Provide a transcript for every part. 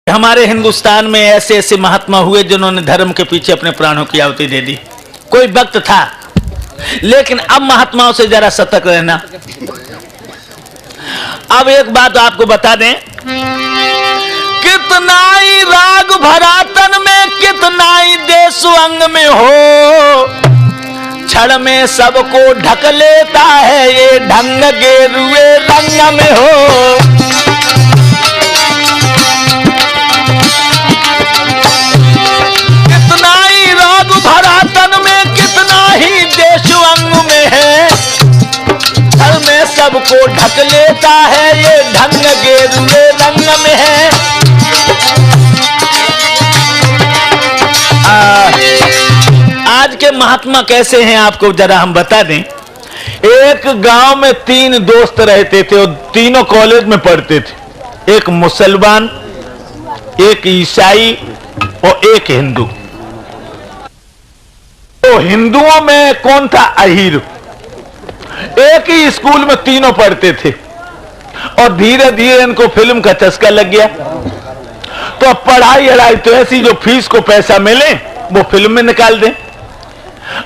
हमारे हिंदुस्तान में ऐसे ऐसे महात्मा हुए जिन्होंने धर्म के पीछे अपने प्राणों की आहुति दे दी। कोई वक्त था, लेकिन अब महात्माओं से जरा सतर्क रहना। अब एक बात आपको बता दें, कितना ही राग भरा तन में, कितना ही देश अंग में हो, क्षण में सबको ढक लेता है ये ढंग गेरुए रंग में हो। भरा तन में, कितना ही देश अंग में है, घर में सबको ढक लेता है ये ढंग गेरुए रंग में है। आज के महात्मा कैसे हैं आपको जरा हम बता दें। एक गांव में 3 दोस्त रहते थे और तीनों कॉलेज में पढ़ते थे। एक मुसलमान, एक ईसाई और एक हिंदू। तो हिंदुओं में कौन था? अहीर। एक ही स्कूल में तीनों पढ़ते थे और धीरे धीरे इनको फिल्म का चस्का लग गया। तो पढ़ाई अड़ाई तो ऐसी, जो फीस को पैसा मिले वो फिल्म में निकाल दें।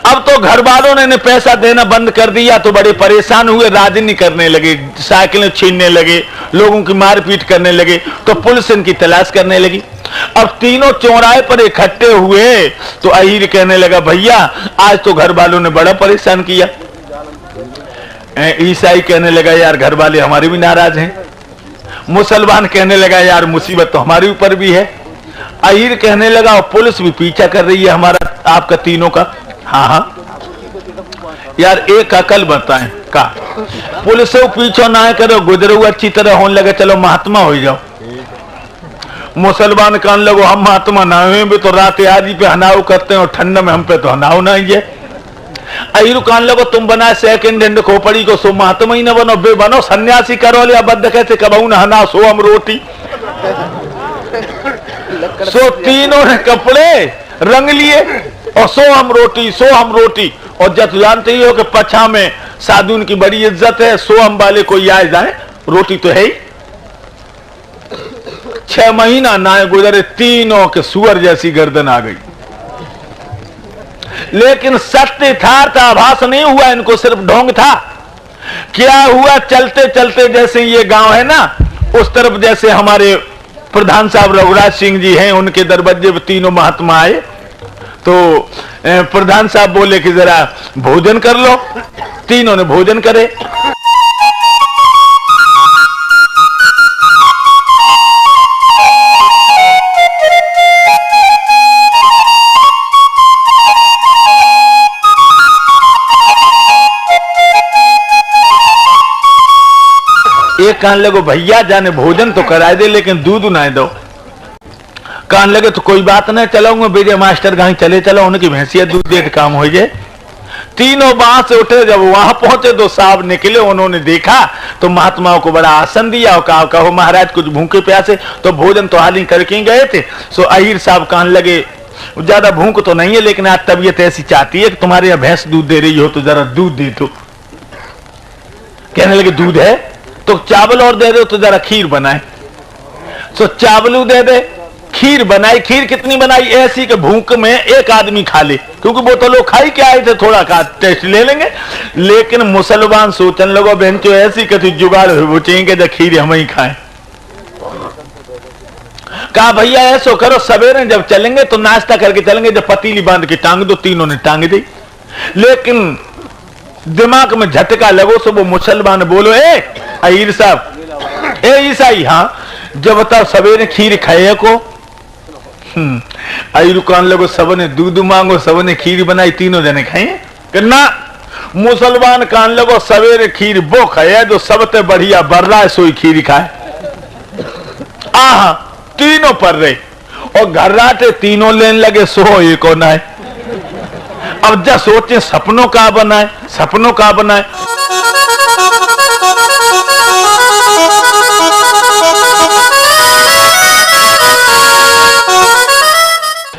अब तो घर वालों ने पैसा देना बंद कर दिया तो बड़े परेशान हुए, राजनी करने लगे, साइकिलें छीनने लगे, लोगों की मारपीट करने लगे, तो पुलिस इनकी तलाश करने लगी। अब तीनों चौराहे पर इकट्ठे हुए तो अहीर कहने लगा, भैया आज तो घर वालों ने बड़ा परेशान किया। ईसाई कहने लगा, यार घर वाले हमारे भी नाराज हैं। मुसलमान कहने लगा, यार मुसीबत तो हमारे ऊपर भी है। अहीर कहने लगा, और पुलिस भी पीछा कर रही है हमारा, आपका तीनों का। हाँ हाँ यार एक अकल बताएं का, पुलिस से पीछा ना करो, गुजरो अच्छी तरह होने लगा, चलो महात्मा हो जाओ। मुसलमान कहने लगो, हम महात्मा ना हुए भी तो रात आदि पे हनाव करते हैं और ठंड में हम पे तो हनाव ना है। अहीर कहने लगो, तुम बना सेकंड हैंड खोपड़ी को, सो महात्मा ही न बनो, बे बनो सन्यासी करो लिया बद्ध कैसे कबाऊ ना हना, सो हम रोटी। सो तीनों ने कपड़े रंग लिए और सो हम रोटी, सो हम रोटी। और जब जानते ही हो कि पछा में साधुन की बड़ी इज्जत है, सो हम वाले कोई आए जाए, रोटी तो है ही। 6 महीना ना गुजरे, तीनों के सुअर जैसी गर्दन आ गई। लेकिन सत्य यथार्थ आभास नहीं हुआ, इनको सिर्फ ढोंग था। क्या हुआ, चलते चलते जैसे ये गांव है ना, उस तरफ जैसे हमारे प्रधान साहब रघुराज सिंह जी हैं, उनके दरवाजे पर तीनों महात्मा आए। तो प्रधान साहब बोले कि जरा भोजन कर लो। तीनों ने भोजन करे। एक कहने लगो, भैया जाने भोजन तो करा दे लेकिन दूध ना दो। कहने लगे, तो कोई बात नहीं, चलाऊंगा बेजे मास्टर गांव चले चलो, उनकी भैंसिया दूध दे काम हो जाए। तीनों वहां से उठे, जब वहां पहुंचे तो साहब निकले, उन्होंने देखा तो महात्माओं को बड़ा आसन दिया और कहो महाराज कुछ भूखे प्यासे, तो भोजन तो हाल ही करके गए थे। सो अहीर साहब कहने लगे, ज्यादा भूख तो नहीं है लेकिन आज तबीयत ऐसी चाहती है कि तुम्हारे यहाँ भैंस दूध दे रही हो तो जरा दूध दे दो। कहने लगे, दूध है तो चावल और दे दो, तो जरा खीर बनाए। तो चावल दे दे, खीर बनाई। खीर कितनी बनाई? ऐसी कि भूख में एक आदमी खा ले, क्योंकि वो तो लोग खाई के आए थे, थोड़ा का टेस्ट ले लेंगे। लेकिन मुसलमान सोचने लगो, बेंचो ऐसी कथी जुगाड़ हो चाहिए जब खीर हम ही खाएं। कहा भैया ऐसो करो, सवेरे जब चलेंगे तो नाश्ता करके चलेंगे, जब पतीली बांध के टांग दो। तीनों ने टांग दी, लेकिन दिमाग में झटका लगो। सो वो मुसलमान बोलो, ए अहीर साहब, ए ईसाई, हाँ जब बताओ सवेरे खीर खाए को। अहीर कहने लगो, सबने दूध मांगो, सबने खीर बनाई, तीनों जने खाए ना। मुसलमान कहने लगो, सवेरे खीर वो खाए जो सबसे बढ़िया बर रहा है, सोई खीर खाए। आहा तीनों पर रहे और घर्राटे तीनों लेने लगे, सो एक और ना है। अब जब सोचे सपनों का बनाए, सपनों का बनाए।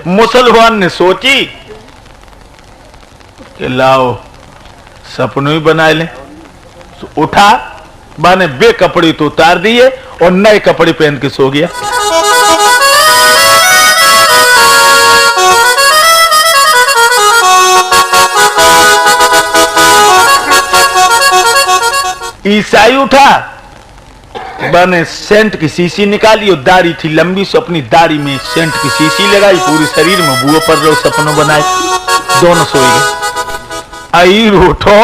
मुसलमान ने सोची कि लाओ सपनों ही बना ले। तो उठा, माने बे कपड़े तो उतार दिए और नए कपड़े पहन के सो गया। ईसाई उठा, बने सेंट की शीशी निकाली और दाढ़ी थी लंबी से अपनी दाढ़ी में सेंट की शीशी लगाई, पूरे शरीर में बुआ पर रहे सपनों बनाए, दोनों सो गए। अहीर उठो,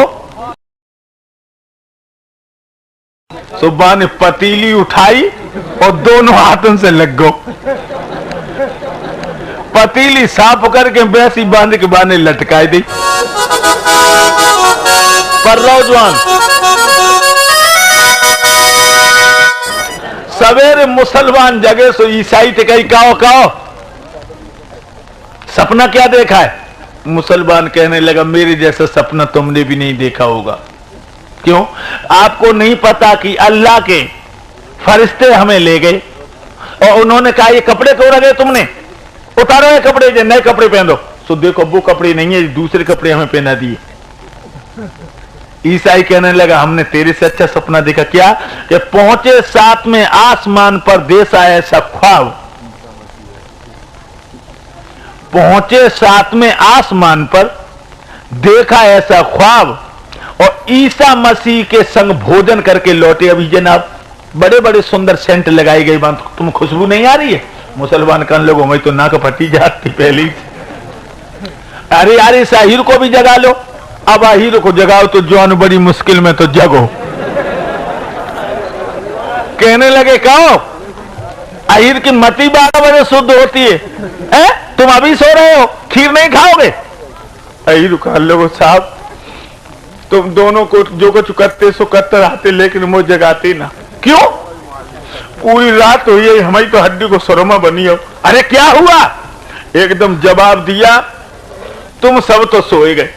सुबह ने पतीली उठाई और दोनों हाथों से लग गो, पतीली साफ करके वैसी बांध के बाने लटकाई दी। पर नौजवान सवेरे मुसलमान जगह सो ईसाई ते कही काओ काओ सपना क्या देखा है? मुसलमान कहने लगा मेरे जैसा सपना तुमने भी नहीं देखा होगा। क्यों? आपको नहीं पता कि अल्लाह के फरिश्ते हमें ले गए और उन्होंने कहा ये कपड़े क्यों रखे तुमने, उतारो ये कपड़े, जो नए कपड़े पहन दो। तो देखो वो कपड़े नहीं है, दूसरे कपड़े हमें पहना दिए। ईसाई कहने लगा हमने तेरे से अच्छा सपना देखा। क्या? कि पहुंचे साथ में आसमान पर देश आया ऐसा ख्वाब, पहुंचे साथ में आसमान पर देखा ऐसा ख्वाब और ईसा मसीह के संग भोजन करके लौटे। अभी जनाब बड़े बड़े सुंदर सेंट लगाई गई, बात तुम खुशबू नहीं आ रही है? मुसलमान कन लोगों में तो नाक फटी जाती पहली। अरे यार इस अहीर को भी जगा लो। अब अहीर को जगाओ तो जौन बड़ी मुश्किल में तो जगो। कहने लगे कहो अहीर की मती 12 बजे शुद्ध होती है? तुम अभी सो रहे हो, खीर नहीं खाओगे? अहीर कह लोगो साहब तुम दोनों को जो कुछ करते सो करते रहते, लेकिन मुझे जगाते ना। क्यों? पूरी रात हुई है, हमारी तो हड्डी को शर्मा बनी हो। अरे क्या हुआ? एकदम जवाब दिया तुम सब तो सोए गए।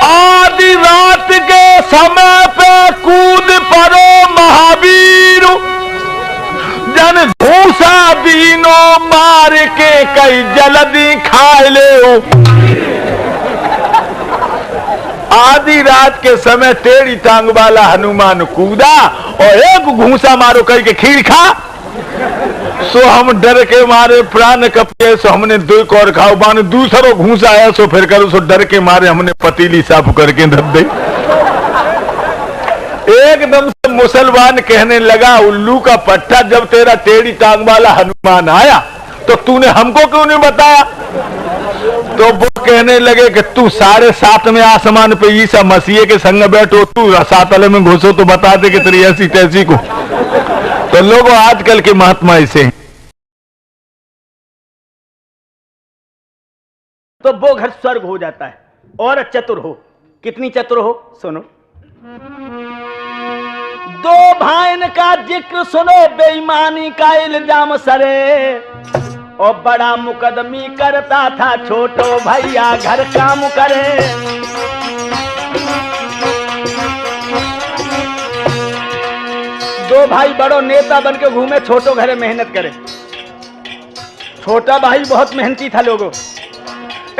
आधी रात के समय पे कूद पड़ो महावीर, जन भूसा दीनो मार के कई जल्दी खा ले। आधी रात के समय टेढ़ी टांग वाला हनुमान कूदा और एक घूसा मारो कही के खीर खा। सो हम डर के मारे प्राण कपे, सो हमने दो और खाओ, बाने दूसरो घूसा आया सो फिर करो, सो डर के मारे हमने पतीली साफ करके धर दे। एकदम से मुसलमान कहने लगा उल्लू का पट्टा, जब तेरा टेढ़ी टांग वाला हनुमान आया तो तूने हमको क्यों नहीं बताया? तो वो कहने लगे कि तू 7.5 में आसमान पे ईसा मसीह के संग बैठो, तू सातले में घुसो तो बता दे कि तेरी ऐसी तैसी को। तो लोगों आजकल के महात्मा ऐसे हैं। तो वो घर स्वर्ग हो जाता है। और चतुर हो, कितनी चतुर हो सुनो। 2 भाइन का जिक्र सुनो, बेईमानी का इल्जाम सरे, और बड़ा मुकदमी करता था छोटो भैया घर काम करे। दो भाई बड़ो नेता बन के घूमे, छोटो घरे मेहनत करे। छोटा भाई बहुत मेहनती था लोगों।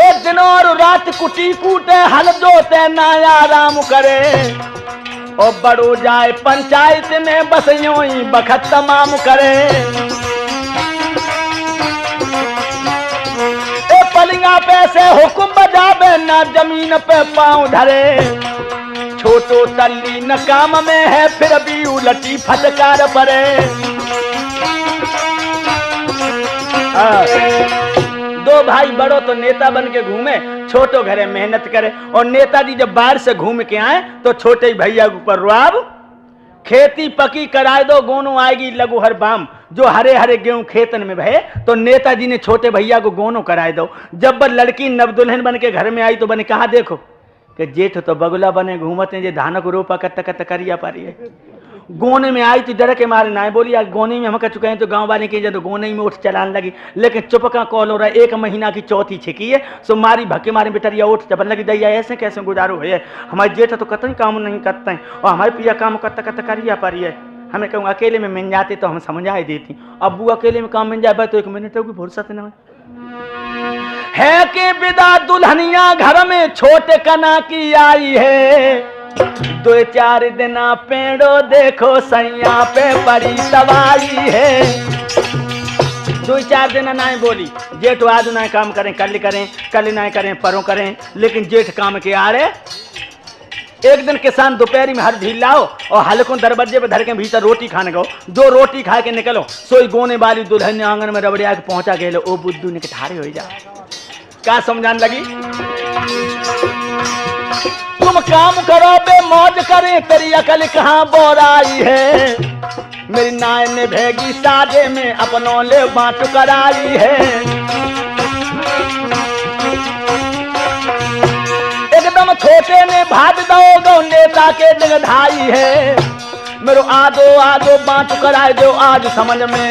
एक दिन और रात कुटी कूटे, हल जोते नाया आराम करे, और बड़ो जाए पंचायत में बस यूं ही बखत तमाम करे। ए पलिंगा पे से हुक्म बजावे, ना जमीन पे पांव धरे, छोटो तल्ली न काम में है फिर भी उलटी फटकार परे। दो भाई बड़ो तो नेता बन के घूमे, छोटो घरे मेहनत करे। और नेताजी जब बाहर से घूम के आए तो छोटे भैया के ऊपर रुआब, खेती पकी कराए दो गोनो आएगी लगू हर बाम। जो हरे हरे गेहूं खेतन में भये तो नेताजी ने छोटे भैया को गोनो कराए दो। जब वह लड़की नवदुल्हन बन के घर में आई तो बने कहा देखो कि जेठ तो बगुला बने घूमते जे धान को रोपा कत्त कत्त करिया पारी है। गोने में आई तो डर के मारे ना बोली यार गोने में हम कर चुके हैं, तो गांव वाले के तो गोने में उठ चलाने लगी। लेकिन चुपका कॉल हो रहा है, 1 महीना की चौथी छिकी है, सो मारी भक्के मारे बेटरिया उठ चपन लगी। दैया ऐसे कैसे गुजारो है, हमारे जेठ तो कतई काम नहीं करते हैं और हमारे पिया काम कत्त कत्त करिया पारी है। हमें कहूँ अकेले में मिल जाते तो हम समझा ही देती, अब वो अकेले में काम मिल जाए तो 1 मिनट की फुर्सत न है कि विदा दुल्हनिया घर में छोटे कना की आई है। 2-4 दिन पेड़ो देखो सैया पे पड़ी तबाही है। 2-4 दिन ना बोली जेठ आज ना काम करें, कल करें, कल ना करें, परों करें, लेकिन जेठ काम के आ रहे एक दिन किसान दोपहरी में हर झील लाओ और हल्कों दरवाजे पे धर के भीतर रोटी खाने गो। दो रोटी खा के निकलो, सोई गोने वाली दुल्हन ने आंगन में रबड़िया के पहुंचा गए। ओ बुद्धू ने ठारे हो जा, क्या समझाने लगी? तुम काम करो बे मौज करे, तेरी अकल कहाँ बोराई है। मेरी नाय ने भेगी साजे में अपनों ले बाँट कराई है। एकदम छोटे ने भाग दो नेता के जगधाई है। मेरो आदो आदो बाँट कराए दो आज समझ में।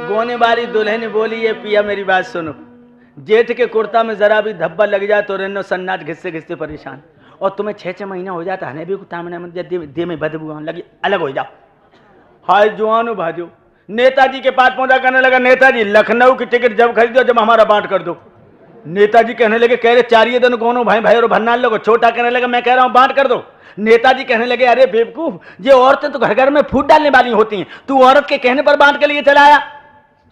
गोने वाली दुल्हन बोली, ये पिया मेरी बात सुनो, जेठ के कुर्ता में जरा भी धब्बा लग जाए तो रेनो सन्नाट घिसते घिसते परेशान, और तुम्हें 6-6 महीना हो जाता है भी तामने में दे में बदबू आने लगी, अलग हो जाओ। हाय जुआनो भाजो, नेताजी के पास पहुंचा करने लगा, नेताजी लखनऊ की टिकट जब खरीदो जब हमारा बांट कर दो। नेताजी कहने लगे, कह रहे 4 दिन गोनो भाई भाई और भन्नाल लोग। छोटा कहने लगा, मैं कह रहा हूं बांट कर दो। नेताजी कहने लगे, अरे बेवकूफ, ये औरतें तो घर घर में फूट डालने वाली होती हैं, तू औरत के कहने पर बांट के लिए चलाया।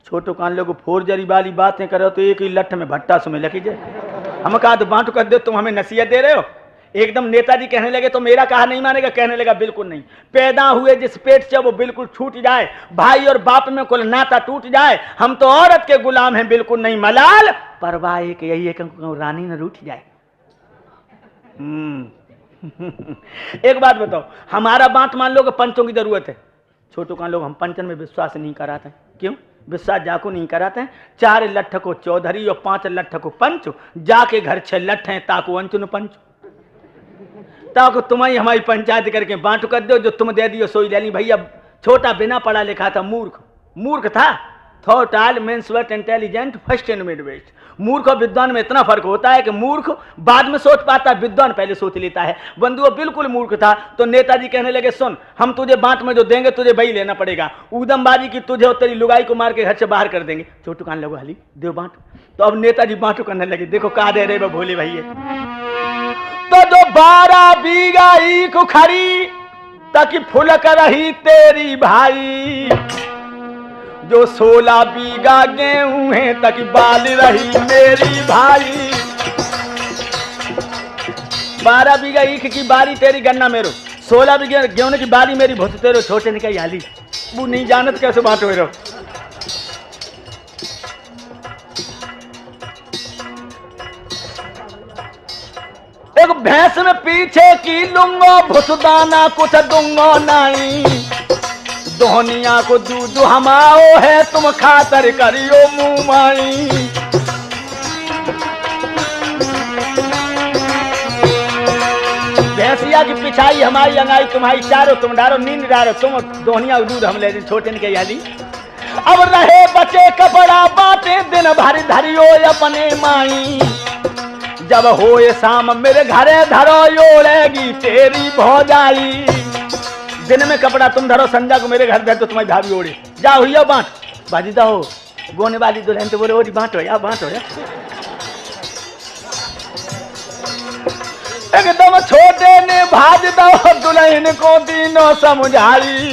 छोटो कान लोग फोर्जरी वाली बातें करो तो एक ही लठ में भट्टा सुमे लगी जाए। हम कहा तो बांट कर दो, तुम हमें नसीहत दे रहे हो। एकदम नेताजी कहने लगे, तो मेरा कहा नहीं मानेगा? कहने लगा, बिल्कुल नहीं। पैदा हुए जिस पेट से वो बिल्कुल छूट जाए, भाई और बाप में कुल नाता टूट जाए। हम तो औरत के गुलाम हैं, बिल्कुल नहीं मलाल। परवाह एक यही है कि रानी न रूठ जाए। एक बात बताओ, हमारा बांट मान लो कि पंचों की जरूरत है। छोटों का लोग हम पंचन में विश्वास नहीं कराते। क्यों विश्वास जाको नहीं कराते हैं? 4 लट्ठ को चौधरी और 5 लट्ठ को पंच, जाके घर 6 लट्ठ हैं ताको अंचुन पंच। ताको तुम्हें हमारी पंचायत करके बांट कर दो, जो तुम दे दियो सोई ले ली। भैया छोटा बिना पढ़ा लिखा था, मूर्ख था। Thought all men sweat intelligent first and mid west. मूर्ख और विद्वान में इतना फर्क होता है कि मूर्ख बाद में सोच पाता है, विद्वान पहले सोच लेता है। बंधु बिल्कुल मूर्ख था। तो नेताजी कहने लगे, सुन, हम तुझे बांट में जो देंगे तुझे वही लेना पड़ेगा। ऊदमबाजी की तुझे और तेरी लुगाई को मार के घर से बाहर कर देंगे। छोटू कान लगो, हली देव बांट। तो अब नेताजी बांटू करने लगे। देखो कहा दे रहे भोले भैया, तो जो 12 बीघा ईख खरी ताकि फुलक रही तेरी भाई, जो 16 बीघा गेहूं है ताकि बाल रही मेरी भाई। 12 बीघा ईख की बारी तेरी गन्ना मेरो, 16 बीघा गेहूं की बारी मेरी भूत तेरो। छोटे ने कही हाली वो नहीं जानत कैसे बांटो रहो। एक भैंस में पीछे की लूंगो भुसदाना कुछ दूंगो नहीं, दोहनिया को दूध हमाओ है तुम खातर करियो मुंह माई। भैंसिया की पिछाई हमारी अंगाई तुम्हारी चारो, तुम डारो नींद डारो, तुम दोहनिया को दूध हम ले। छोटे ने कही आली अब रहे बचे कपड़ा बाटे दिन भर धरियो अपने माई, जब होए शाम मेरे घरे धरो ओढ़ेगी तेरी भौजाई। दिन में कपड़ा तुम धरो, संजा को मेरे घर धर तो तुम्हारी भाभी ओढ़े। जाओ हुई बांट बाजी हो। गोने वाली दुल्हन तो बोले, ओरी बांटो या बांटो या। एकदम छोटे ने भाज दो दुल्हन को तीनों समझाई,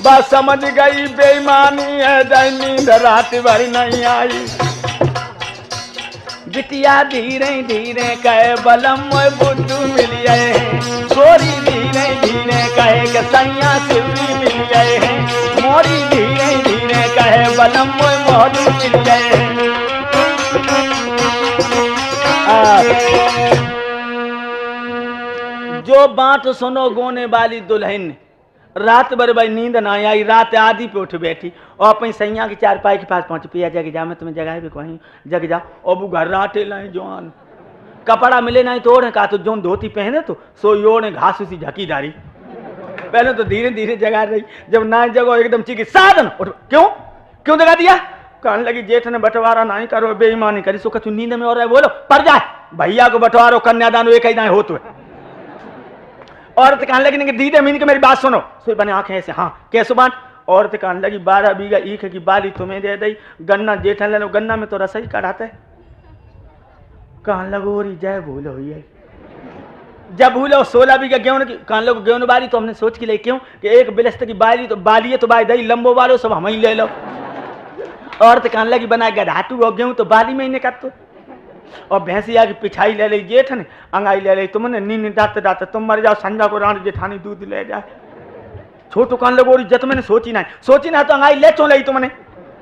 बस समझ गई बेईमानी है, जय नींद रात भर नहीं आई। बिटिया धीरे धीरे कहे बलम बुद्धू मिलिए, गोरी धीरे धीरे कहे कि सैया शिवरी मिल गए हैं, मोरी धीरे धीरे कहे बलम मोहरू मिल गए हैं। जो बात सुनो गोने वाली दुल्हन, रात भर भाई नींद ना आई, रात आधी पे उठ बैठी और अपनी सैया की चारपाई के पास पहुंची। पिया जग जा, मैं तुम्हें जगह भी कहीं जग जाओ। और वो घर राटे लाए जवान, कपड़ा मिले नहीं तो ओढ़े, कहा तो जो धोती पहने तो सो योड़े घास उसी झकीदारी। पहले तो धीरे धीरे जगा रही, जब ना जगो एकदम चीखी साधन उठ। क्यों जगा दिया? कहने लगी जेठ ने बंटवारा नहीं करो, बेईमानी करी, सो कछु नींद में और रहे बोलो पर जाए भैया को बंटवारो कन्यादान एक ही ना हो तो। औरत कहने लगी कि दीदे मीन के मेरी बात सुनो। सो बने आंखें ऐसे, हाँ कैसे बांट? औरत कहने लगी 12 बीघा ईख की बाली तुम्हें दे दी, गन्ना जेठन ले लो, गन्ना में तो रस ही कढ़ाते है। कहने लगो री जय भूल हुई है, जब भूलो 16 बीघा गेहूं की। कहने लगो गेहूं बारी तो हमने सोच के लिए क्यों कि एक बिलस्त की बाली तो बाली है तो बाई दई लंबो वालो सब हम ही ले लो। औरत कान लगी बना गधाटू हो गेहूं तो बाली में ही निकट और भैंसिया की पिछाई ले ली जेठ ने अंगाई ले ली तुमने नींद दाते दाते तुम मर जाओ संजा को रानी जेठानी दूध ले जाए छोटू कान लगो इज्जत मैंने सोची ना तो अंगाई ले चो ली तुमने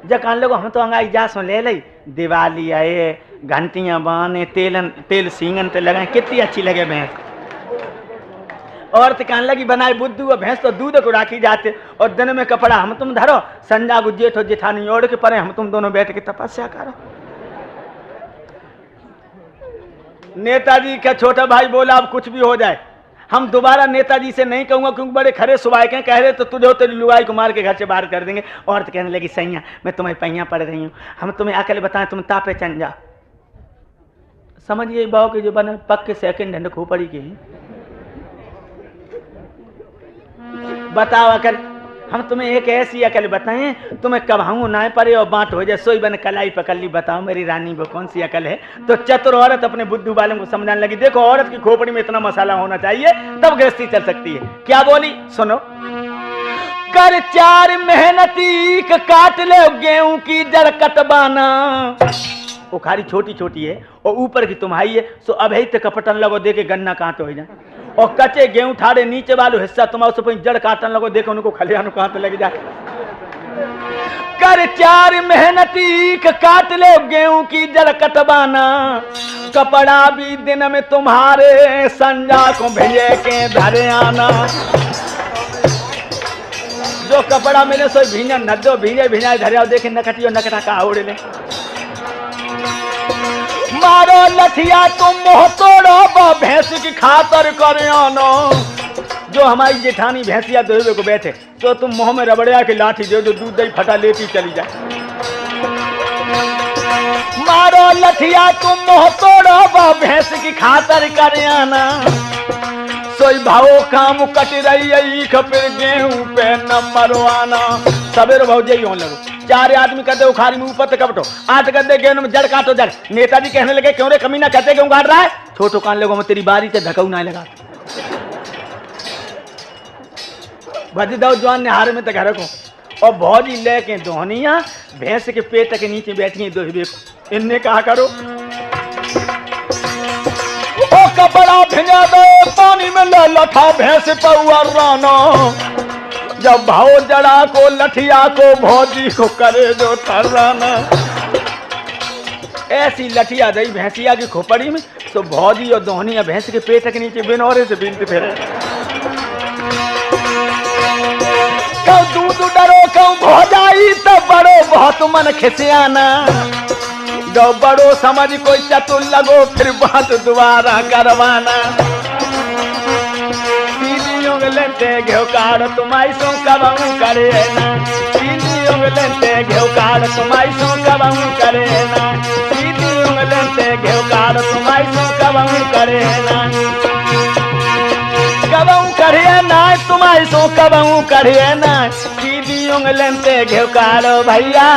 जब कान लगो हम तो अंगाई जा सो ले ली दिवाली आए घंटियां बाने तेल सींगन ते लगाए कितनी अच्छी लगे भैंस औरत कान लगी बनाए बुद्धू और भैंस तो दूध को राखी जाते और दिन में कपड़ा हम तुम धरो संजा को जेठ और जेठानी ओढ़ के परे हम तुम दोनों बैठ के तपस्या करो। नेताजी का छोटा भाई बोला अब कुछ भी हो जाए हम दोबारा नेताजी से नहीं कहूंगा क्योंकि बड़े खरे सुबाह के कह रहे तो तुझे तेरी लुगाई को मार के घर से बाहर कर देंगे। औरत कहने लगी सैया मैं तुम्हें पहिया पड़ रही हूँ हम तुम्हें अकेले बताएं तुम तापे चन जा समझिए बाव के जो बने पक्के सेकंड हैंड खोपड़ी के बताओ अकल हम तुम्हें एक ऐसी अकल बताएं तुम्हें कभाऊ ना पड़े और बांट हो जाए सोई बन कलाई पकड़ ली बताओ मेरी रानी वो कौन सी अकल है। तो चतुर औरत अपने बुद्धू वालों को समझाने लगी देखो औरत की खोपड़ी में इतना मसाला होना चाहिए तब गृहस्थी चल सकती है। क्या बोली सुनो कर 4 मेहनती काट ले गेहूं की जड़ कटबाना उखाड़ी छोटी छोटी है और ऊपर की तुम्हारी है सो अभी तक कपटन लगो देखे गन्ना कहाँ तो हो जाए और कच्चे गेहूं ठाड़े नीचे वालों हिस्सा तुम्हारे जड़ काटन लगो देखो उनको खलियान कहाँ तो लग जाए। कर 4 मेहनती काट ले गेहूं की जड़ कटबाना कपड़ा भी दिन में तुम्हारे संजा को भेजे के धरे आना जो कपड़ा मिले सो भींजा नदो भींजा धरे देखे नकटियो नकटा का उड़ ले मारो लठिया तुम मोह तोड़ो भैंस की खातर करे आनो जो हमारी जेठानी भैंसिया दोहे को बैठे तो तुम मुंह में रबड़िया की लाठी दे जो दूध दही फटा लेती चली जाए। मारो लठिया तुम मोह तोड़ो भैंस की खातर करे आना सोई भावो काम कट रही खपिर गेहूं पे न मरवाना सवेर भौजे ही लगो 4 आदमी कहते उखाड़ी में ऊपर कपटो 8 कहते गेहूं में जड़ काटो जड़। नेताजी कहने लगे क्यों रे कमीना कहते गेहूं काट रहा है छोटो कान लोगों में तेरी बारी से धकऊ ना लगा भजी दो जवान ने हारे में तो घर को और भौजी लेके दोहनिया भैंस के पेट के नीचे बैठी दोहबे को इनने कहा करो ओ कपड़ा भिजा दो पानी में लठा भैंस पौआ रानो जब भाव जड़ा को लठिया को भौजी को करे जो ठर्राना ऐसी लठिया दई भैंसिया की खोपड़ी में तो भौजी और दोहनिया भैंस के पेट के नीचे बिनौरे से बिनते फिरे कब दूध डरो कब भौजाई तो बड़ो बहुत मन खिसियाना जो बड़ो समझ कोई चतुर लगो फिर बात दोबारा करवाना लेते घेव काड़ तुम्हारी सो कबाऊ करे ना लेते घेव काड़ तुम्हारी सो कबाऊ करे ना लेते घेव काड़ तुम्हारी सो कबाऊ करे ना कबाऊ करे ना तुम्हारी सो कबाऊ करे ना दीदियों लेते घेव काड़ भैया।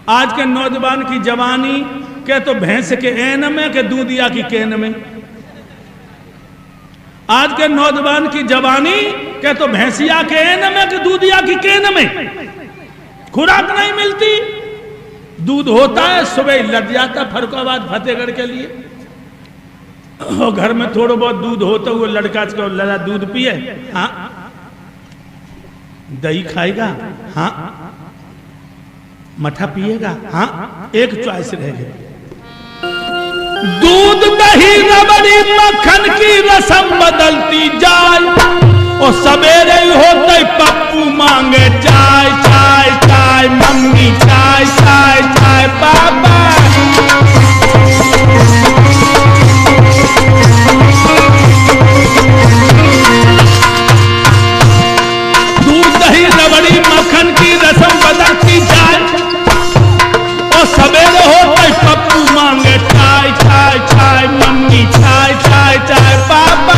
आज के नौजवान की जवानी के तो भैंस के एन में के दूधिया की केन में आज के नौजवान की जवानी के तो भैंसिया के एन में के दूधिया की केन में खुराक नहीं मिलती दूध होता है सुबह लग जाता फरुखाबाद फतेहगढ़ के लिए और घर में थोड़ा बहुत दूध होता हुआ लड़का को लड़ा दूध पिए हाँ दही खाएगा हाँ मठा पिएगा हाँ एक चॉइस रहेगी दूध दही रबड़ी मक्खन की रस्म बदलती जाए और सवेरे होते पप्पू मांगे चाय चाय चाय मम्मी चाय चाय चाय पापा दूध दही रबड़ी मक्खन की रस्म बदलती जाए और सवेरे होते पप्पू मांगे चाय चाय चाय मम्मी चाय चाय चाय पापा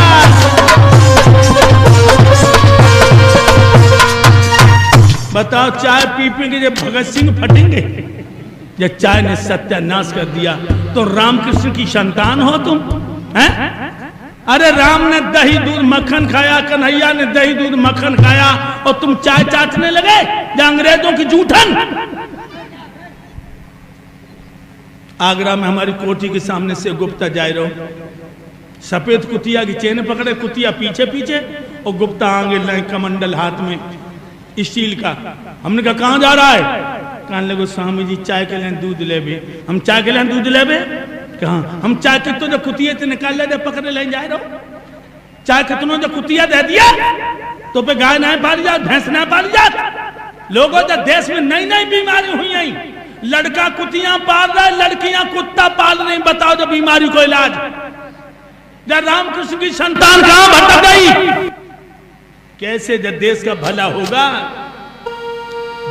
बताओ चाय पी पी के जब भगत सिंह फटेंगे जब चाय ने सत्यानाश कर दिया तो रामकृष्ण की संतान हो तुम हैं अरे राम ने दही दूध मक्खन खाया, कन्हैया ने दही दूध मक्खन खाया, और तुम चाय चाटने लगे या अंग्रेजों की जूठन। आगरा में हमारी कोठी के सामने से गुप्ता जाए रहो, सफेद कुतिया की चेन पकड़े, कुतिया पीछे पीछे और गुप्ता आगे लाए कमंडल हाथ में स्टील का। हमने कहा कहां जा रहा है? कहने लगे स्वामी जी चाय के लिए दूध ले भी। हम चाय के लिए दूध ले भी कहा? हम चाय कितनों जो कुतिया से निकाल ले पकड़े ले जाए रहो, चाय कितनों जो कुतिया दे दिया तो पे गाय नहीं पाली जात, भैंस नहीं पाली जात। लोगों जो देश में नई नई बीमारी हुई है, लड़का कुतियां पाल रहा है, लड़कियां कुत्ता पाल रही। बताओ जो बीमारी को इलाज, जब रामकृष्ण की संतान कहां भटक गई? कैसे जब देश का भला होगा?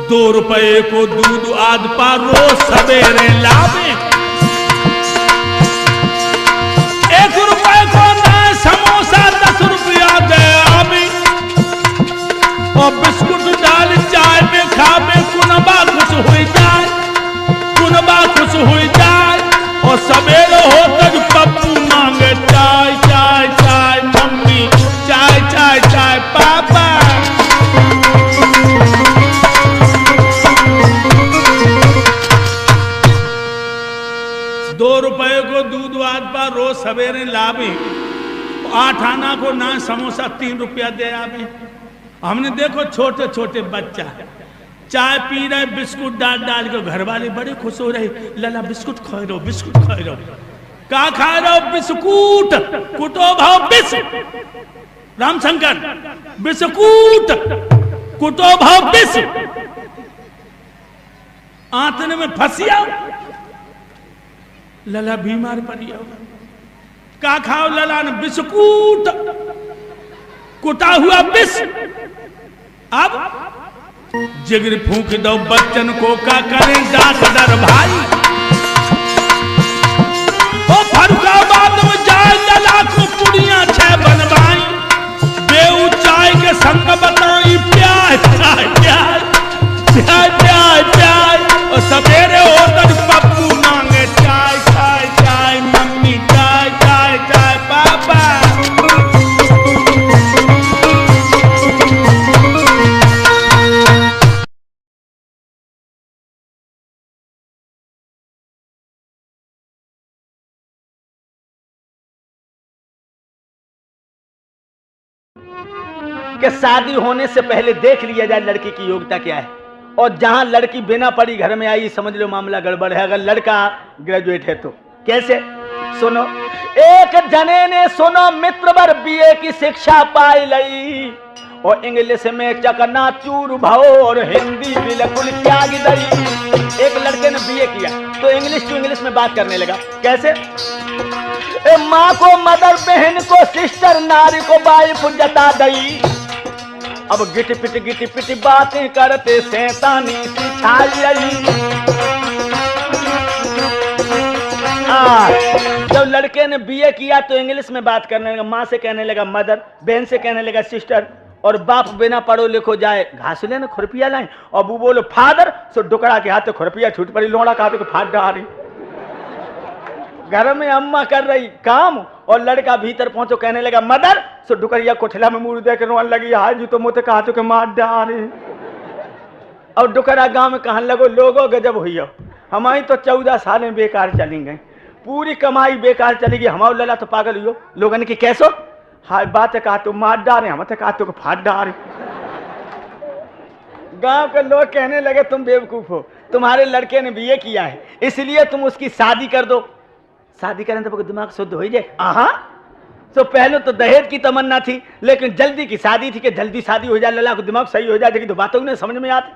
2 रुपए को दूध आध पा रोज सवेरे लावे, 1 रुपए को ना समोसा 10 रुपया दे आवे, और बिस्कुट डाल चाय में खावे, कुनबा खुश हो जाए, कुनबा खुश हो जाए। और सवेरे हो तक पप्पू मांगे चाय चाय चाय, मम्मी चाय चाय चाय, पापा। ₹2 को दूध आध पर रोज सवेरे लावे, 8 आना को ना समोसा 3 रुपया दे आवे। हमने देखो छोटे छोटे बच्चा चाय पी रहे, बिस्कुट डाल डाल के, घर वाले बड़े खुश हो रहे, लला बिस्कुट खा रहे हो, बिस्कुट खा रहे हो। का खा रहे हो? बिस्कुट। कुटो भाव बिस, रामशंकर बिस्कुट कुटो भाव बिस। आंतने में फंसिया, लला बीमार पड़िया। का खाओ? लला ने बिस्कुट, कुटा हुआ बिस। अब जिगर फूंक दो बच्चन को, का करें डॉक्टर भाई। ओ फरुखाबाद में जाए, लला को पुड़ियां 6 बनवाई, बेऊ चाय के संग बताई, प्यार चाय प्यार चाय प्यार चाय। और सवेरे हो तक पप्पू मांगे चाय चाय चाय, मम्मी चाय चाय चाय, पापा। कि शादी होने से पहले देख लिया जाए लड़की की योग्यता क्या है, और जहां लड़की बिना पढ़ी घर में आई, समझ लो मामला गड़बड़ है। अगर लड़का ग्रेजुएट है तो कैसे? सुनो, एक जने ने सुनो मित्रवर बीए की शिक्षा पाई लई, और इंग्लिश में चकनाचूर भाव और हिंदी बिल्कुल त्याग दई। एक लड़के ने बीए किया तो इंग्लिश टू इंग्लिश में बात करने लगा। कैसे? माँ को मदर, बहन को सिस्टर, नारी को वाइफ जता दई। अब गिटी पिटी बातें करते शैतानी सी छाई रही। जब लड़के ने बीए किया तो इंग्लिश में बात करने लगा, माँ से कहने लगा मदर, बहन से कहने लगा सिस्टर, और बाप बिना पढ़ो लिखो जाए घास लेने खुरपिया लाए, और वो बोलो फादर, सो डुकड़ा के हाथ खुरपिया छूट पड़ी, लोड़ा के हाथ को फाट डाली। घर में अम्मा कर रही काम, और लड़का भीतर पहुंचो कहने लगा मदर, सो डुकरिया कोठला में मुंह देकर रोने लगी, हाय जी तो मुझे कहा के मार डाले। और डुकरा गांव में कहने लगो लोगो गजब हुई हो, हमारी तो 14 सालें बेकार चली गई, पूरी कमाई बेकार चली गई, हमारा लला तो पागल हुई। लोगों की कैसो हाय बात कहा तो मार डाले, हम कहा तो फाट डाले। गांव के लोग कहने लगे तुम बेवकूफ हो, तुम्हारे लड़के ने बीए किया है इसलिए तुम उसकी शादी कर दो। शादी करें तो दिमाग शुद्ध हो जाए। तो पहले तो दहेज की तमन्ना थी, लेकिन जल्दी की शादी थी कि जल्दी शादी हो जाए, लला को दिमाग सही हो जाए, लेकिन तो बातों नहीं समझ में आती।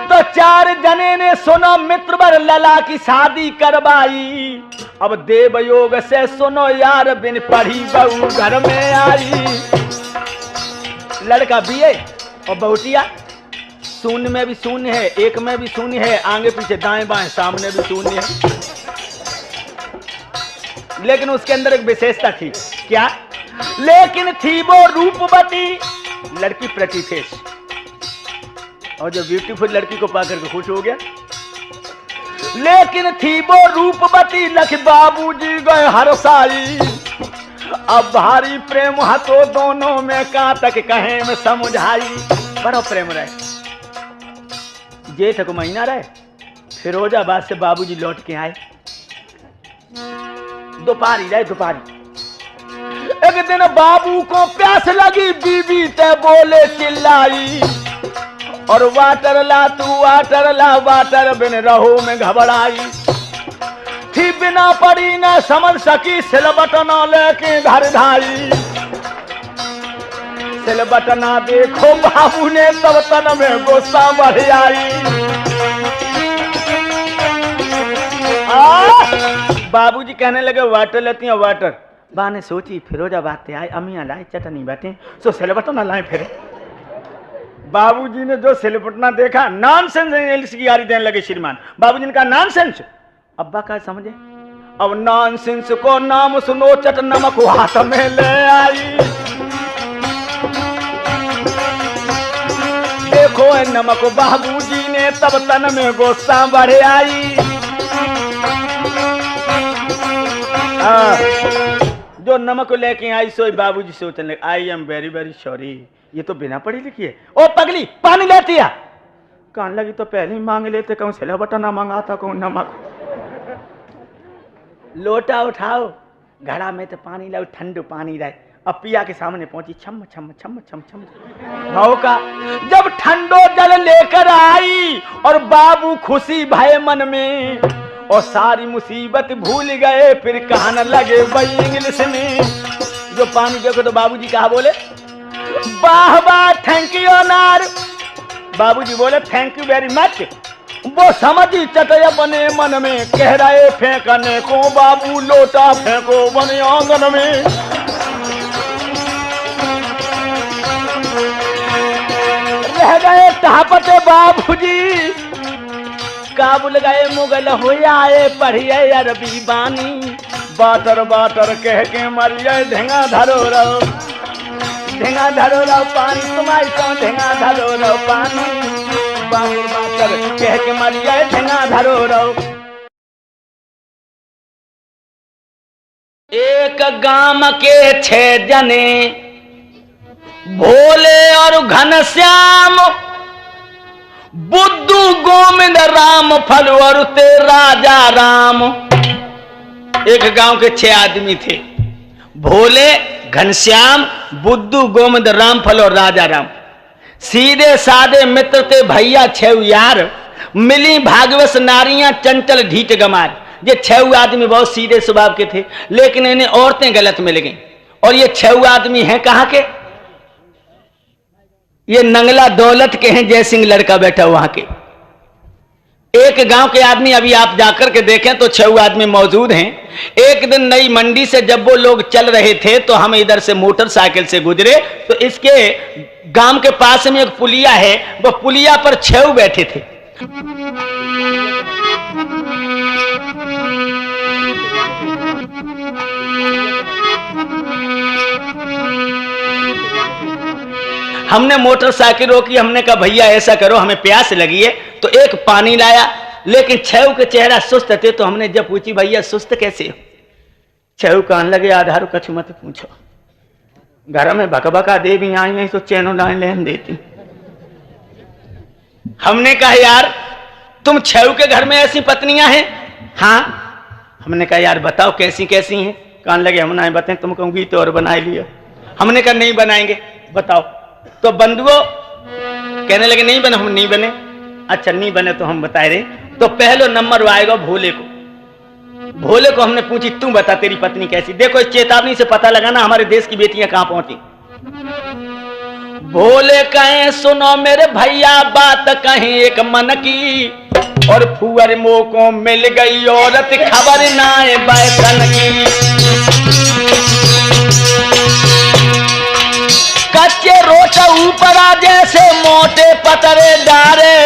तो 4 जने ने सुनो मित्रवर लला की शादी करवाई। अब देवयोग से सुनो यार बिन पढ़ी बहू घर में आई। लड़का बीए और बहुटिया शून्य में भी शून्य है, एक में भी शून्य है, आगे पीछे दाएं बाएं सामने भी शून्य है। लेकिन उसके अंदर एक विशेषता थी। क्या? लेकिन थी वो रूपवती लड़की, प्रति फेस, और जो ब्यूटीफुल लड़की को पाकर के खुश हो गया। लेकिन थी वो रूपवती लख बाबूजी गए हरसाई। अब भारी प्रेम हतो दोनों में का तक कहे में समझाई। बड़ो प्रेम रहे। जेठ को महीना रहे, फिरोजाबाद से बाबूजी लौट के आए। दोपहरी रहे, दोपहरी एक दिन बाबू को प्यास लगी, बीबी ते बोले चिल्लाई, और वाटर ला तू वाटर ला, वाटर बिन रहो में घबराई। थी बिना पड़ी न समझ सकी, सिलबटना लेके घर धाई। सिलबटना देखो बाबू ने तब तन में गुस्सा बढ़ आई। बाबूजी कहने लगे वाटर लेती हैं वाटर। बा ने सोची फिरोजाबाद से आए, अम्मिया लाए चटनी बैठे, सो सिलबटना लाए फिरे। बाबूजी ने जो सिलबटना देखा, नॉनसेंस की गाली देने लगे श्रीमान। बाबूजी ने कहा नॉनसेंस। अब्बा क्या समझे? अब नॉनसेंस को नाम सुनो, चट नमक हाथ में ले आई। देखो नमक बाबूजी ने तब तन में गुस्सा बढ़ आई। जो नमक लेके आई सोई बाबूजी सोचने लगे, I am very very sorry, ये तो बिना पढ़ी लिखी है। ओ पगली पानी लेती है। कहने लगी तो पहले ही मांग लेते, कहूँ सिलबटा ना मंगाता, कहूँ नमक। लोटा उठाओ, घड़ा में तो पानी लाओ, ठंडो पानी रहे। अब पिया के सामने पहुंची, छम छम छम छम छम का जब ठंडो जल लेकर आई, और बाबू खुशी भय मन में, और सारी मुसीबत भूल गए, फिर कहने लगे वही इंग्लिश में। जो पानी देखो तो बाबूजी कहा बोले, वाह वाह थैंक यू नार। बाबूजी बोले थैंक यू वेरी मच। वो समझी चटया बने मन में, कह रहे फेंकने को बाबू लोटा फेंको बने आंगन में। रह गए टहपटे बाबूजी, काबुल गए मुगल हो आए, पढ़िए अरबी बानी। बाटर बाटर कह के मरिए, ढेंगा धरो रहो, ढेंगा धरो रहो पानी, तुम्हारी तो ढेंगा धरो रहो पानी। बाटर बाटर कह के मरिए, ढेंगा धरो रहो। एक गांव के 6 जने, भोले और घनश्याम, बुद्धू गोविंद राम फल और ते राजा राम। एक गांव के 6 आदमी थे, भोले, घनश्याम, बुद्धू गोविंद राम फल और राजा राम। सीधे साधे मित्र थे भैया 6 यार, मिली भागवश नारियां चंचल ढीठ गमार। ये 6 आदमी बहुत सीधे स्वभाव के थे, लेकिन इन्हें औरतें गलत मिल गईं। और ये 6 आदमी हैं कहाँ के? ये नंगला दौलत के हैं, जय सिंह लड़का बैठा वहां के। एक गांव के आदमी, अभी आप जाकर के देखें तो 6 आदमी मौजूद हैं। एक दिन नई मंडी से जब वो लोग चल रहे थे, तो हम इधर से मोटरसाइकिल से गुजरे, तो इसके गांव के पास में एक पुलिया है, वो पुलिया पर 6 बैठे थे। हमने मोटरसाइकिल रोकी, हमने कहा भैया ऐसा करो, हमें प्यास लगी है, तो एक पानी लाया। लेकिन 6 के चेहरा सुस्त थे, तो हमने जब पूछी भैया सुस्त कैसे हो? 6 कहने लगे आधार कछु मत पूछो, घर में भकभका देवी आई नहीं तो चैनो लाइन लेन देती। हमने कहा यार तुम 6 के घर में ऐसी पत्नियां हैं? हाँ। हमने कहा यार बताओ कैसी कैसी हैं? कहने लगे हम नहीं बताएं, तुम कहूंगी तो और बना लिया। हमने कहा नहीं बनाएंगे, बताओ। तो बंधुओं कहने लगे नहीं बने, हम नहीं बने। अच्छा नहीं बने तो हम बताए रहे। तो पहले नंबर आएगा भोले को। भोले को हमने पूछी तू बता तेरी पत्नी कैसी? देखो इस चेतावनी से पता लगाना हमारे देश की बेटियां कहां पहुंची। भोले कहें सुनो मेरे भैया बात कहीं एक मन की, और फुअर मो को मिल गई औरत खबर ना बैठन की। कच्चे रोट ऊपर जैसे मोटे पतरे डारे,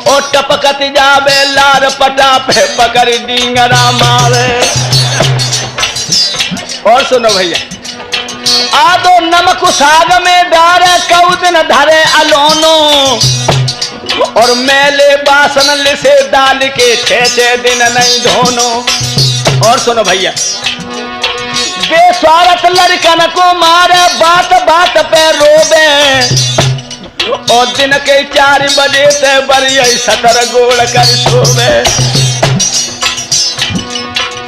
और टपकत जावे लार पटा पे पकड़ डींगरा मारे। और सुनो भैया आदो नमक साग में डारे कौदिन धरे अलोनो, और मेले बासन लिसे डाल के 6 दिन नहीं धोनो। और सुनो भैया बेस्वारत लड़कन को मारे, बात बात पे रोबे, और दिन के 4 बजे से बरिया 17 गोल कर सोवे।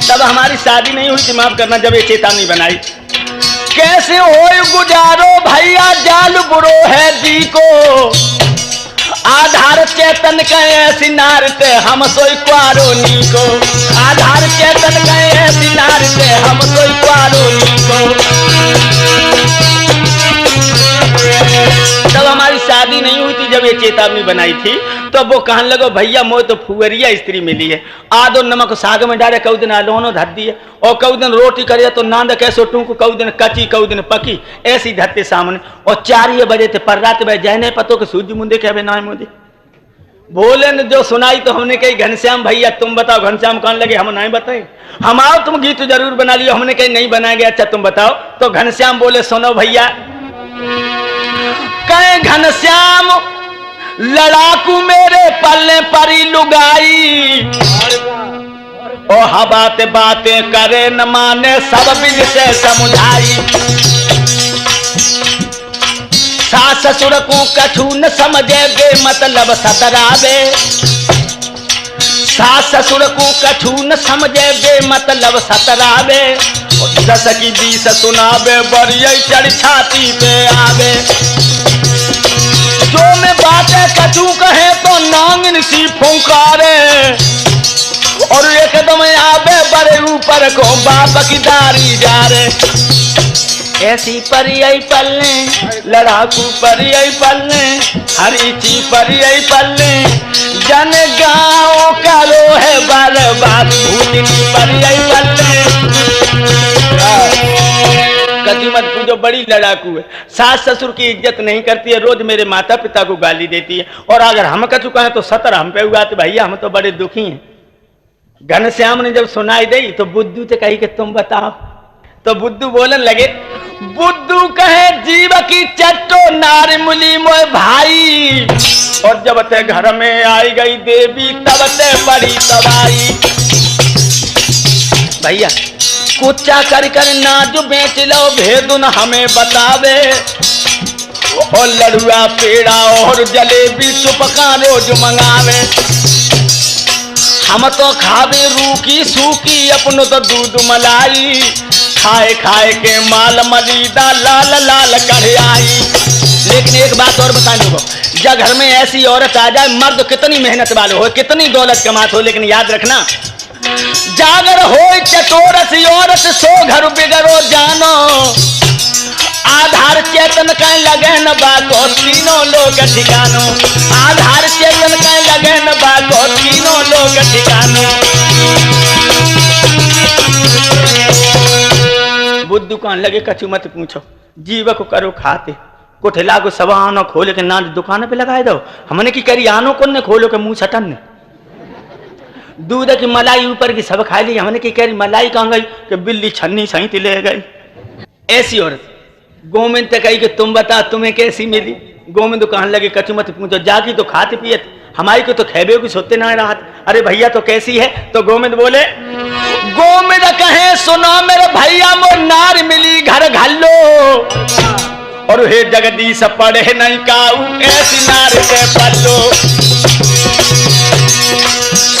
तब हमारी शादी नहीं हुई थी, माफ करना, जब ये चेतावनी बनाई। कैसे हो गुजारो भैया जाल बुरो है दी को, आधार चेतन कहे सिनारते हम सोई क्वारो नी को, आधार चेतन कहे सिनारते हम सोई क्वारो नी को। तब हमारी शादी नहीं हुई थी, जब ये चेतावनी बनाई थी, तो वो कहने लगो भैया मोह तो फुवरिया स्त्री मिली है, आदो नमक साग में डाले, कऊ दिन आलोनो धर दिए, और कऊ दिन रोटी करे तो नांद कैसो टूक, कऊ दिन कच्ची कऊ दिन पकी, ऐसी धरते सामने। और 4 बजे थे पर रात में जहने पतो के सूझ मुंदे के ना मुंदे बोले न जो सुनाई। तो हमने कही घनश्याम भैया तुम बताओ। घनश्याम कहने लगे हम नहीं बताए, हम आओ तुम गीत जरूर बना लियो। हमने कही नहीं बनाएंगे, अच्छा तुम बताओ। तो घनश्याम बोले सुनो भैया, कहे घनश्याम लड़ाकू मेरे पल्ले परी लुगाई, ओ हबाते बातें करे न माने सब बिन से समुझाई, सास ससुर को कछु न समझे बे मतलब सतरावे, सास ससुर को कछु न समझे बे मतलब सतरावे, 10 की 20 सुनावे बरिया चढ़ छाती पे आवे, जो में बातें कछु कहे तो नांगिन सी फुंकारे, और एकदम आवे बड़े ऊपर को बाप की दारी जा रे। ऐसी परियाई पलने लड़ाकू परियाई पलने, हरीची परियाई पलने, जन गाँव करो है बर्बाद, भूतनी परियाई पलने। कभी मत पूछो, बड़ी लड़ाकू है, सास ससुर की इज्जत नहीं करती है, रोज मेरे माता पिता को गाली देती है, और अगर हम कह चुका है तो 17 हम पे हुआ। तो भैया हम तो बड़े दुखी हैं। घनश्याम ने जब सुनाई दी तो बुद्धू से कही कि तुम बताओ। तो बुद्धू बोलने लगे, बुद्धू कहे जीव की चट्टो नारी मुली मोय भाई, और जब ते घर में आई गई देवी तब ते बड़ी तबाही। भैया कुच्चा कर कर नाज बेच लो, भेदुन हमें बतावे, और लड़ुआ पेड़ा और जलेबी चुपका रोज मंगावे, हम तो खावे रूकी सूकी अपनो तो दूध मलाई, खाए खाए के माल मलीदा लाल लाल कर आई। लेकिन एक बात और बता दो, जब घर में ऐसी औरत आ जाए, मर्द कितनी मेहनत वाले हो, कितनी दौलत कमात हो, लेकिन याद रखना जागर हो चटोरस औरत सो घर बिगड़ो जानो, आधार चेतन कहीं लगे न बाको तीनों लोग ठिकानो, आधार चेतन कहीं लगे न बाको तीनों लोग ठिकानो। बुद्धू कान लगे कछु मत पूछो, जीव को करो खाते, कोठेला को सब आनो खोले के नाच दुकान पे लगाए दो। हमने की करी आनो को ने खोलो के मुंह छटन ने, दूध की मलाई ऊपर की सब खा ली। हमने की करी मलाई कहाँ गई कि बिल्ली छन्नी सही ले गई। ऐसी औरत गोविंद ते कही कि तुम बता तुम्हें कैसी मिली। गोविंद कहने लगे कछु मत पूछो, जागी तो खाते पिए, हमारी को तो खेबे की सोते ना रहा। अरे भैया तो कैसी है? तो गोविंद बोले, गोविंद कहे सुनो मेरे भैया मोर नार मिली घर घल्लो, और हे जगदीश पढ़े नहीं काऊ ऐसी नार के पल्लो।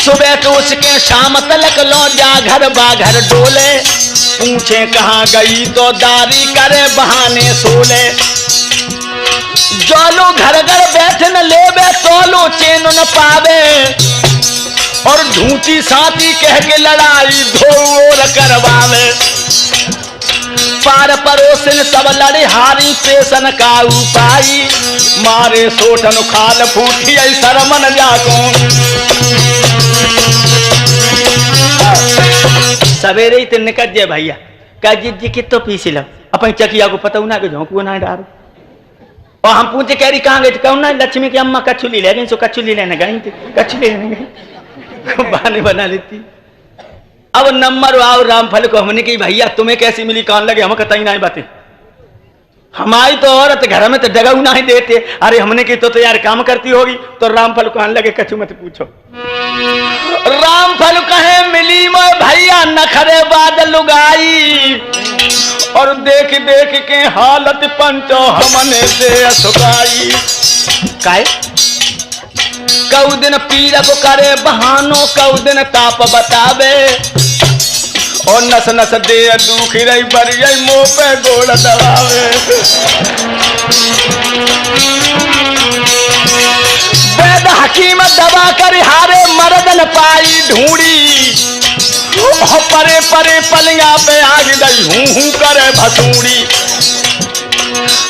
सुबह तो उसके शाम तलक लो जा घर बाघर डोले, पूछे कहाँ गई तो दारी करे बहाने सोले। जोलो घर घर बैठ न लेवे तोलो चैन न पावे, और झूठी साथी कह के लड़ाई धोर करवावे। पार पड़ोसन सब लड़े हारी पेशन का उपाई, मारे सोठन खाल फूटी शरमन जाको। सवेरे ही तो निकल जाए भैया का जी कितो पीस लो अपन चकिया को पता ना कि झोंकू ना डारो। और हम पूछे कह रही कहाँ गई? कहूँ ना लक्ष्मी की अम्मा कच्छुली ले गई, सो कच्छुली लेने गई थी, कच्छुली लेने गई बहाने बना लेती। अब नंबर आओ रामफल को, हमने की भैया तुम्हें कैसी मिली? कान लगे हम कतई ना बातें, हमारी तो औरत घर में तो जगह ना ही देते। अरे हमने की तो यार काम करती होगी। तो रामफल को कहने लगे कछु मत पूछो। रामफल कहे मिली मोय भैया नखरे बाद लुगाई, और देख देख के हालत पंचो हमने दे सुकाई। काहे कऊ दिन पीर को करे बहानो, कऊ दिन ताप बतावे, और नस नस दे दुख रही बरिया मुंह पे गोड़ दबावे। वैद हकीम दबा कर हारे मर्द न पाई ढूंढी, परे परे पलिया पे आग गई हूं करे भसूड़ी।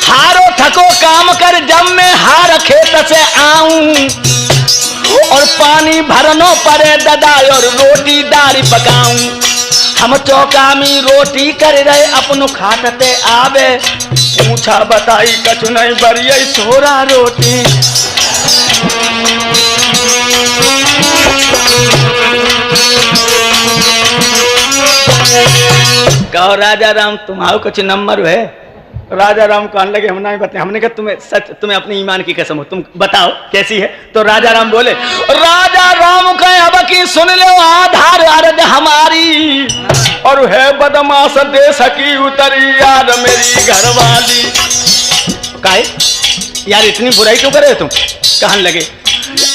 हारो थको काम कर जब मैं हार खेत से आऊं, और पानी भरनो परे ददाई और रोटी दारी पकाऊं। हम चौका में रोटी कर रहे अपनो खाते आवे, पूछा बताई कछु नहीं बरिया सोरा रोटी। कहो राजा राम तुम्हारा कुछ नंबर है? राजा राम कहने लगे हम नहीं बताए। हमने कहा तुम्हें सच, तुम्हें अपनी ईमान की कसम हो, तुम बताओ कैसी है? तो राजा राम बोले, राजा राम कहे अब की सुन लो आधार अर्ज हमारी, और है बदमाश दे सकी उतरी यार मेरी घरवाली। काहे यार इतनी बुराई क्यों करे तुम? कहने लगे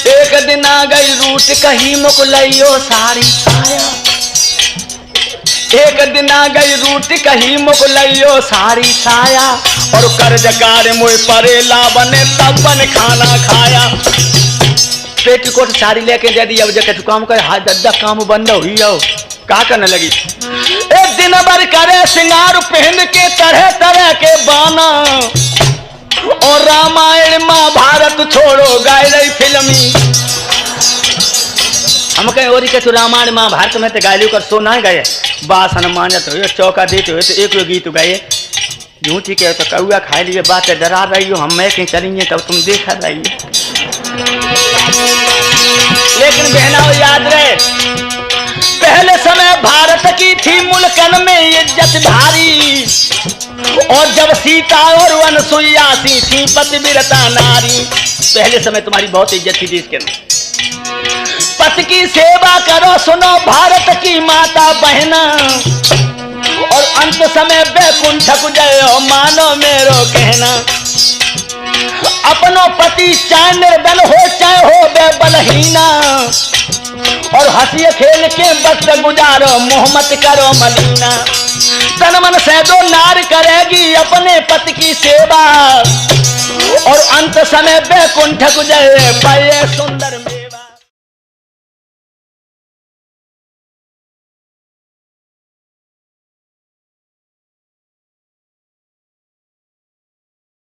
एक दिन आ गई रूट कहीं मुकलइयो सारी साया, एक दिन आ गई रूट कहीं मुकलइयो सारी साया, और कर्जकार मुझ परेला बने तब बन खाना खाया। पेटीकोट साड़ी लेके दे दी, अब जब काम करे हाथ दद्दा काम बंद हुई हो। का करने लगी एक दिन भर करे सिंगार पहन के तरह तरह के बाना, और रामायण महाभारत छोड़ो गाय रही फिल्मी। हम कहें और के रामायण महाभारत में तो गायलू कर सो ना गए, बासन मानत हो चौका देते हुए तो एक गीत गाए। झूठी के तो कौआ खाए लिए बात डरा रही हो, हम मैं कहीं चलेंगे तब तुम देखा रही। लेकिन बहना याद रहे पहले समय भारत की थी मुल्कन में इज्जत भारी, और जब सीता और अनसुईया सी थी पतिव्रता नारी। पहले समय तुम्हारी बहुत इज्जत थी देश के अंदर। पति की सेवा करो सुनो भारत की माता बहना, और अंत समय बैकुंठ जयो मानो मेरो कहना। अपनो पति चाहे निर्बल हो चाहे हो बेबलहीना, और हंसी खेल के वक्त गुजारो मोहम्मद करो मदीना। तन मन से दो नार करेगी अपने पति की सेवा, और अंत समय बैकुंठ जय पाए सुंदर में।